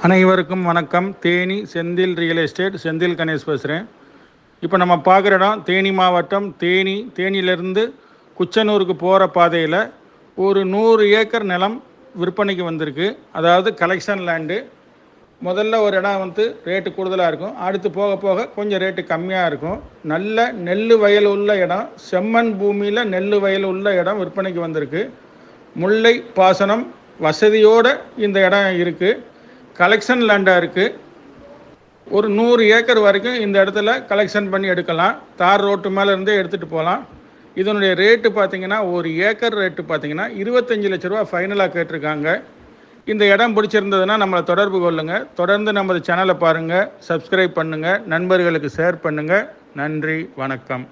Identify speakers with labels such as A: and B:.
A: அனைவருக்கும் வணக்கம். Theni Senthil real estate, Senthil Ganesh பேசுகிறேன். இப்போ நம்ம பார்க்குற இடம் தேனி மாவட்டம். தேனியிலேருந்து குச்சனூருக்கு போகிற பாதையில் ஒரு 100 ஏக்கர் நிலம் விற்பனைக்கு வந்திருக்கு. அதாவது கலெக்ஷன் லேண்டு. முதல்ல ஒரு இடம் ரேட்டு கூடுதலாக இருக்கும், அடுத்து போக போக கொஞ்சம் ரேட்டு கம்மியாக இருக்கும். நல்ல நெல் வயல் உள்ள இடம், செம்மண் பூமியில் நெல் வயல் உள்ள இடம் விற்பனைக்கு வந்திருக்கு. முல்லை பாசனம் வசதியோடு இந்த இடம் இருக்குது. கலெக்ஷன் லேண்டாக இருக்குது. ஒரு 100 ஏக்கர் வரைக்கும் இந்த இடத்துல கலெக்ஷன் பண்ணி எடுக்கலாம். தார் ரோட்டு மேலே இருந்தே எடுத்துகிட்டு போகலாம். இதனுடைய ரேட்டு பார்த்திங்கன்னா, ஒரு ஏக்கர் ரேட்டு பார்த்திங்கன்னா 25 லட்ச ரூபா ஃபைனலாக கேட்டிருக்காங்க. இந்த இடம் பிடிச்சிருந்ததுன்னா நம்மளை தொடர்பு கொள்ளுங்கள். தொடர்ந்து நமது சேனலை பாருங்கள், சப்ஸ்கிரைப் பண்ணுங்கள், நண்பர்களுக்கு ஷேர் பண்ணுங்கள். நன்றி, வணக்கம்.